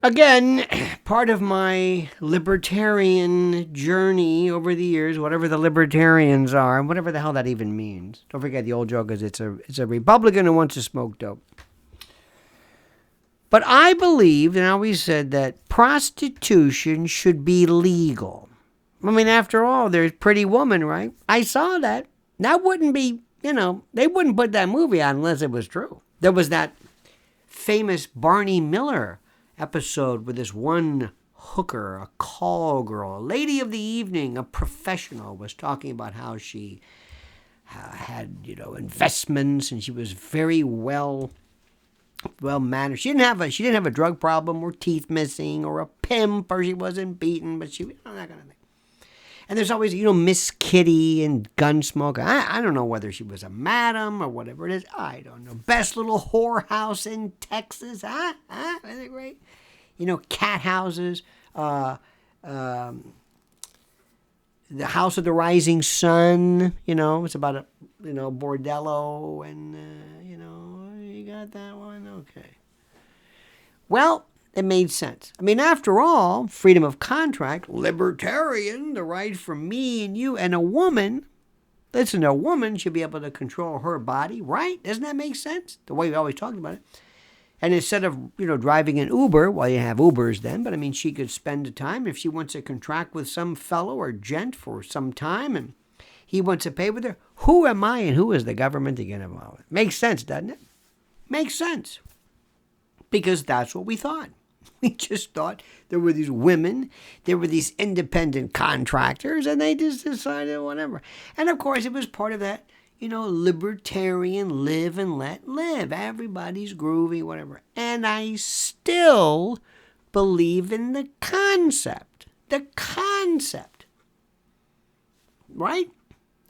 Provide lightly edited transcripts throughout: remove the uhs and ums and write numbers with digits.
Again, part of my libertarian journey over the years, whatever the libertarians are, and whatever the hell that even means. Don't forget the old joke is it's a Republican who wants to smoke dope. But I believed and always said that prostitution should be legal. I mean, after all, there's Pretty Woman, right? I saw that. That wouldn't be, they wouldn't put that movie on unless it was true. There was that famous Barney Miller episode with this one hooker, a call girl, a lady of the evening, a professional, was talking about how she had, investments, and she was very well mannered. She didn't have a drug problem or teeth missing or a pimp, or she wasn't beaten, but she, that kind of thing. And there's always, Miss Kitty and Gunsmoke. I don't know whether she was a madam or whatever it is. I don't know. Best little whorehouse in Texas. Isn't it great? Cat houses. The House of the Rising Sun. It's about a, bordello. And, you got that one? Okay. Well, it made sense. I mean, after all, freedom of contract, libertarian, the right for me and you and a woman. Listen, a woman should be able to control her body, right? Doesn't that make sense? The way we always talked about it. And instead of, driving an Uber, well, you have Ubers then, but I mean, she could spend the time if she wants to contract with some fellow or gent for some time and he wants to pay with her. Who am I and who is the government to get involved with? Makes sense, doesn't it? Makes sense. Because that's what we thought. We just thought there were these women, there were these independent contractors, and they just decided whatever. And of course, it was part of that, libertarian live and let live. Everybody's groovy, whatever. And I still believe in the concept. The concept. Right?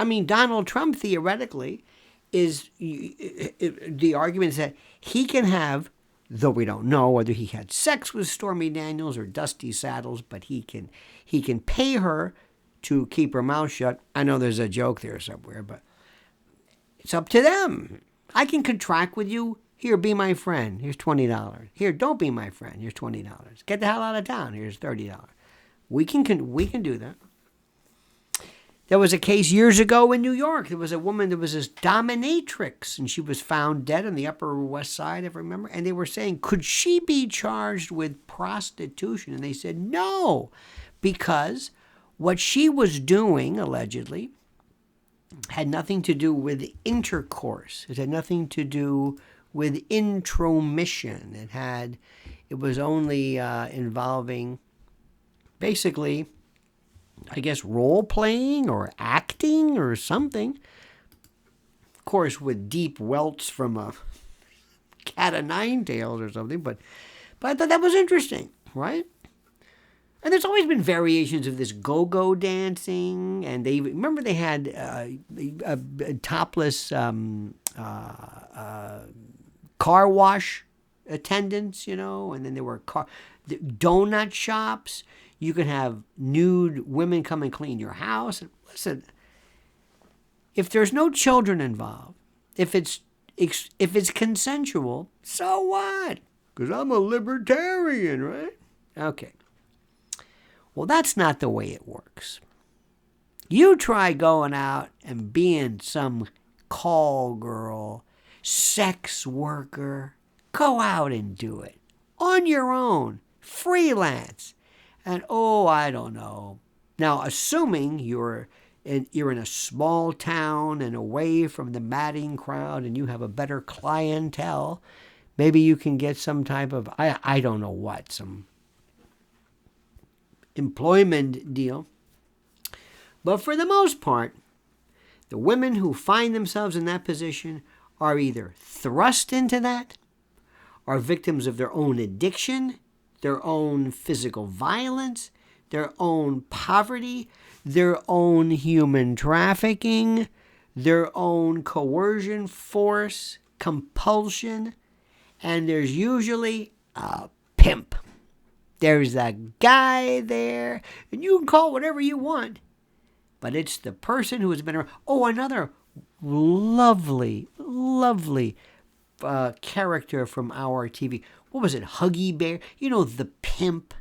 I mean, Donald Trump theoretically is, the argument is that he can have, though we don't know whether he had sex with Stormy Daniels or Dusty Saddles, but he can pay her to keep her mouth shut. I know there's a joke there somewhere, but it's up to them. I can contract with you. Here, be my friend. Here's $20. Here, don't be my friend. Here's $20. Get the hell out of town. Here's $30. We can do that. There was a case years ago in New York. There was a woman, there was this Dominatrix, and she was found dead on the Upper West Side, if I remember. And they were saying, could she be charged with prostitution? And they said, no, because what she was doing, allegedly, had nothing to do with intercourse. It had nothing to do with intromission. It was only involving, basically, I guess, role-playing or acting or something. Of course, with deep welts from a cat of nine tails or something. But I thought that was interesting, right? And there's always been variations of this GoGo dancing. And they had topless car wash attendants, and then there were donut shops. You can have nude women come and clean your house. And listen, if there's no children involved, if it's consensual, so what? Because I'm a libertarian, right? Okay. Well, that's not the way it works. You try going out and being some call girl, sex worker. Go out and do it. On your own. Freelance. And, I don't know. Now, assuming you're in a small town and away from the madding crowd and you have a better clientele, maybe you can get some type of, I don't know what, some employment deal. But for the most part, the women who find themselves in that position are either thrust into that, are victims of their own addiction, their own physical violence, their own poverty, their own human trafficking, their own coercion, force, compulsion, and there's usually a pimp. There's a guy there, and you can call it whatever you want, but it's the person who has been around. Another lovely, lovely character from our TV. what was it, Huggy Bear? You know, the Pimp.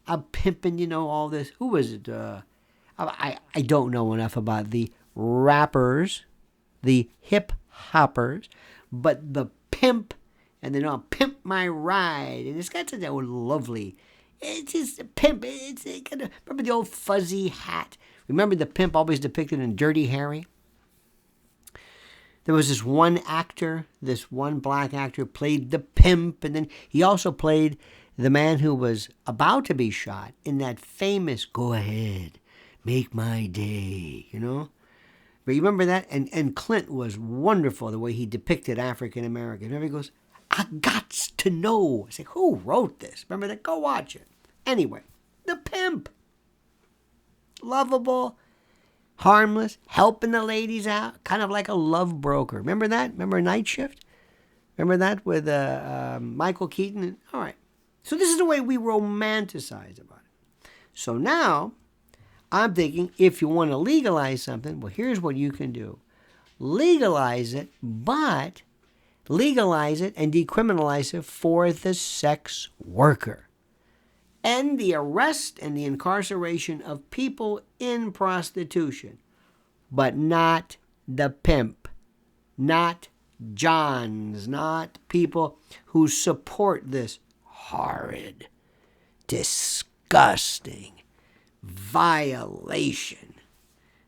I'm pimping, you know, all this. Who was it? I don't know enough about the rappers, the hip hoppers, but the Pimp, and then I'll pimp my ride. And it's got such a lovely, it's just a pimp. It's kind of, remember the old fuzzy hat? Remember the Pimp always depicted in Dirty Harry? There was this one actor, this one black actor played the Pimp, and then he also played the man who was about to be shot in that famous "Go Ahead, Make My Day," you know? But you remember that? And Clint was wonderful the way he depicted African Americans. Remember, he goes, "I gots to know." I say, who wrote this? Remember that? Go watch it. Anyway, the Pimp. Lovable, harmless, helping the ladies out, kind of like a love broker. Remember that? Remember Night Shift? Remember that with Michael Keaton? All right. So this is the way we romanticize about it. So now, I'm thinking, if you want to legalize something, well, here's what you can do. Legalize it, but legalize it and decriminalize it for the sex worker. End the arrest and the incarceration of people in prostitution, but not the pimp, not Johns, not people who support this horrid, disgusting violation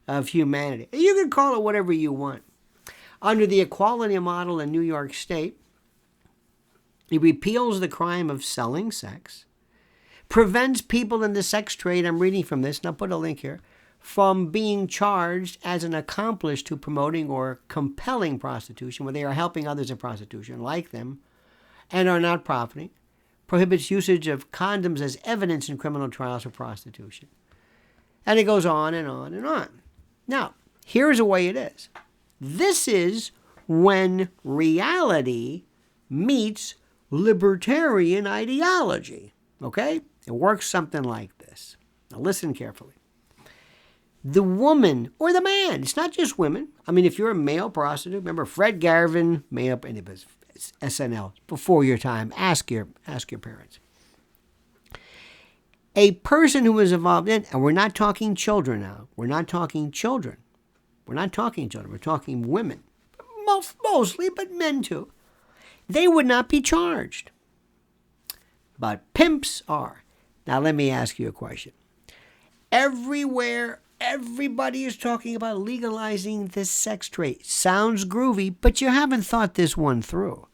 of humanity. You can call it whatever you want. Under the equality model in New York State, it repeals the crime of selling sex, prevents people in the sex trade, I'm reading from this, and I'll put a link here, from being charged as an accomplice to promoting or compelling prostitution, where they are helping others in prostitution, like them, and are not profiting, prohibits usage of condoms as evidence in criminal trials for prostitution. And it goes on and on and on. Now, here's the way it is. This is when reality meets libertarian ideology, okay? It works something like this. Now listen carefully. The woman or the man, it's not just women. I mean, if you're a male prostitute, remember Fred Garvin, made up any of his SNL, before your time, ask your parents. A person who is involved in, and we're not talking children now. We're not talking children. We're not talking children. We're talking women. Mostly, but men too. They would not be charged. But pimps are. Now, let me ask you a question. Everywhere, everybody is talking about legalizing this sex trade. Sounds groovy, but you haven't thought this one through.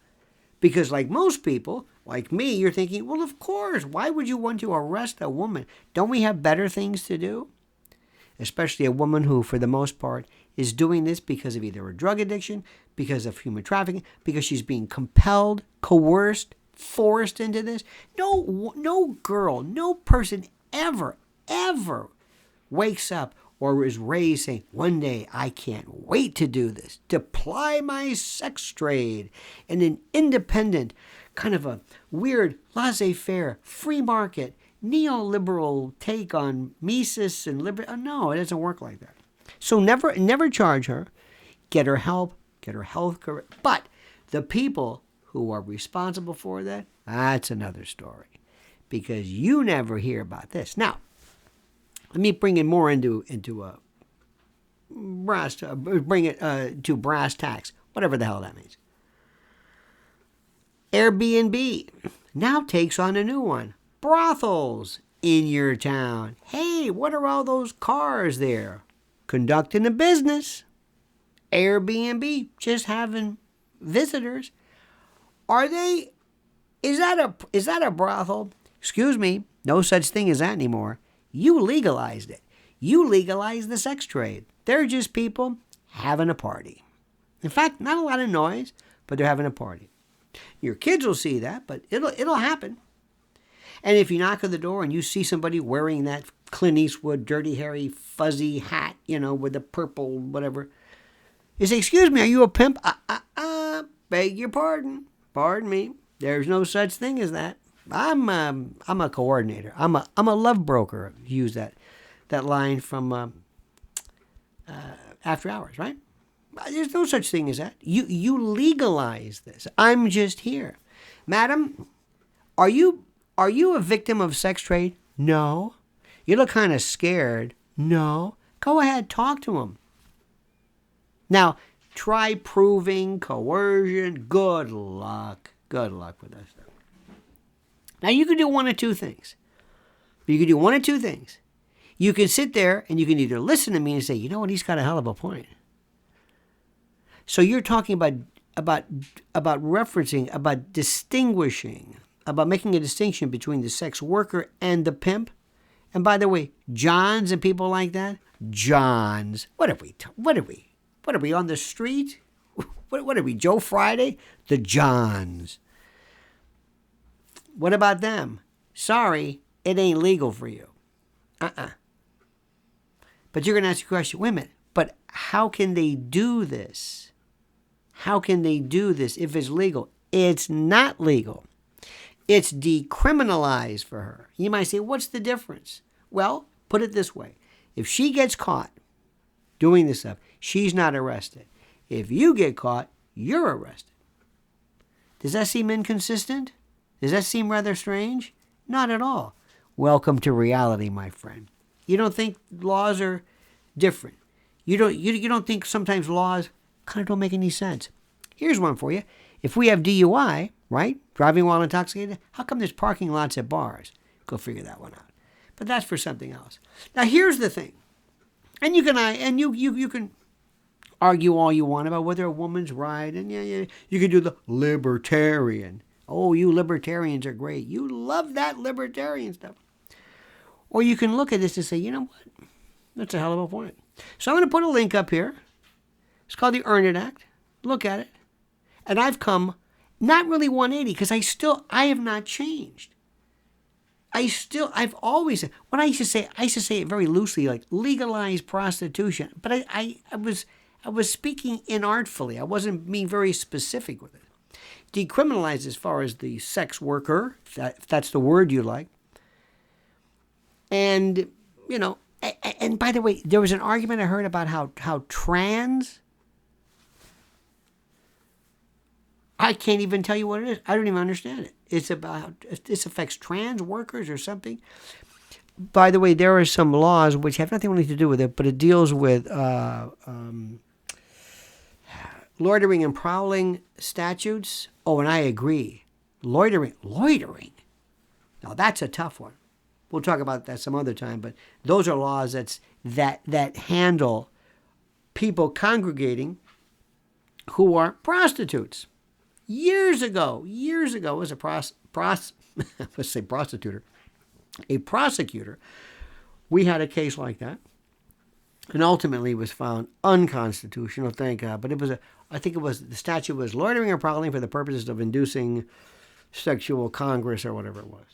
Because like most people, like me, you're thinking, well, of course, why would you want to arrest a woman? Don't we have better things to do? Especially a woman who, for the most part, is doing this because of either a drug addiction, because of human trafficking, because she's being compelled, coerced, forced into this. No girl, no person ever wakes up or is raised saying, one day I can't wait to do this, to ply my sex trade in an independent, kind of a weird, laissez-faire, free market, neoliberal take on Mises and liberty. Oh, no, it doesn't work like that. So never charge her. Get her help, get her health care. But the people who are responsible for that, that's another story. Because you never hear about this. Now, let me bring it more into brass tacks, whatever the hell that means. Airbnb now takes on a new one. Brothels in your town. Hey, what are all those cars there? Conducting a business. Airbnb, just having visitors. Is that a brothel? Excuse me, no such thing as that anymore. You legalized it. You legalized the sex trade. They're just people having a party. In fact, not a lot of noise, but they're having a party. Your kids will see that, but it'll happen. And if you knock on the door and you see somebody wearing that Clint Eastwood, Dirty Harry, fuzzy hat, with the purple whatever, you say, excuse me, are you a pimp? Beg your pardon. Pardon me. There's no such thing as that. I'm a coordinator. I'm a love broker. Use that line from After Hours, right? There's no such thing as that. You legalize this. I'm just here. Madam, Are you a victim of sex trade? No. You look kind of scared? No. Go ahead, talk to them. Now, try proving coercion. Good luck. Good luck with that stuff. Now, you can do one of two things. You can do one of two things. You can sit there and you can either listen to me and say, you know what, he's got a hell of a point. So you're talking about referencing, about distinguishing, about making a distinction between the sex worker and the pimp. And by the way, Johns and people like that, Johns. What are we on the street? What are we, Joe Friday? The Johns. What about them? Sorry, it ain't legal for you. But you're going to ask your question, wait a minute, but how can they do this? How can they do this if it's legal? It's not legal. It's decriminalized for her. You might say, what's the difference? Well, put it this way. If she gets caught doing this stuff, she's not arrested. If you get caught, you're arrested. Does that seem inconsistent? Does that seem rather strange? Not at all. Welcome to reality, my friend. You don't think laws are different. You don't think sometimes laws kind of don't make any sense. Here's one for you. If we have DUI, right? Driving while intoxicated, how come there's parking lots at bars? Go figure that one out. But that's for something else. Now here's the thing. And you can argue all you want about whether a woman's right, and you can do the libertarian. Oh, you libertarians are great. You love that libertarian stuff. Or you can look at this and say, you know what? That's a hell of a point. So I'm going to put a link up here. It's called the Earn It Act. Look at it. And I've come, not really 180, because I have not changed. I've always, when I used to say it very loosely, like legalize prostitution. But I was speaking inartfully. I wasn't being very specific with it. Decriminalize as far as the sex worker, if that's the word you like. And, and by the way, there was an argument I heard about how trans, I can't even tell you what it is. I don't even understand it. This affects trans workers or something. By the way, there are some laws which have nothing really to do with it, but it deals with loitering and prowling statutes. Oh, and I agree. Loitering. Now, that's a tough one. We'll talk about that some other time, but those are laws that handle people congregating who are prostitutes. Years ago, as a prosecutor, we had a case like that, and ultimately was found unconstitutional, thank God. But the statute was loitering or prowling for the purposes of inducing sexual congress or whatever it was.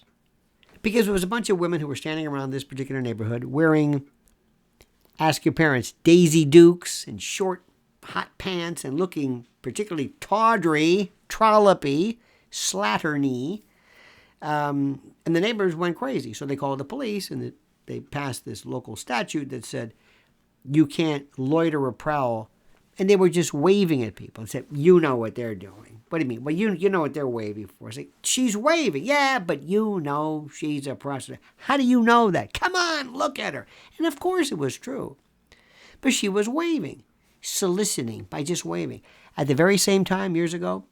Because it was a bunch of women who were standing around this particular neighborhood wearing, ask your parents, Daisy Dukes and short, hot pants and looking particularly tawdry, trollopy, slatternly. And the neighbors went crazy. So they called the police and they passed this local statute that said you can't loiter or prowl. And they were just waving at people and said, you know what they're doing. What do you mean? Well, you know what they're waving for. It's like, she's waving. Yeah, but you know she's a prostitute. How do you know that? Come on, look at her. And of course it was true. But she was waving, soliciting by just waving. At the very same time, years ago,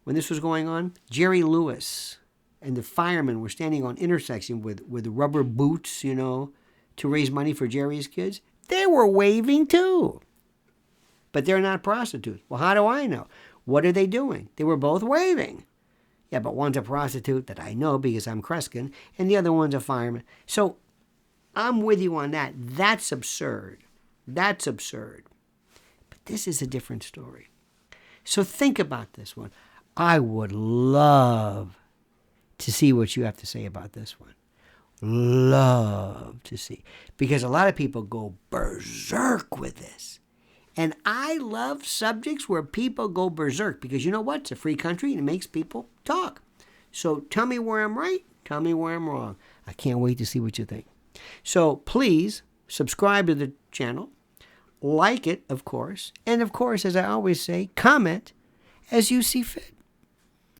when this was going on, Jerry Lewis and the firemen were standing on intersection with rubber boots, to raise money for Jerry's kids. They were waving too. But they're not prostitutes. Well, how do I know? What are they doing? They were both waving. Yeah, but one's a prostitute that I know because I'm Kreskin, and the other one's a fireman. So I'm with you on that. That's absurd. That's absurd. But this is a different story. So think about this one. I would love to see what you have to say about this one. Love to see. Because a lot of people go berserk with this. And I love subjects where people go berserk because you know what? It's a free country and it makes people talk. So tell me where I'm right. Tell me where I'm wrong. I can't wait to see what you think. So please subscribe to the channel. Like it, of course. And of course, as I always say, comment as you see fit.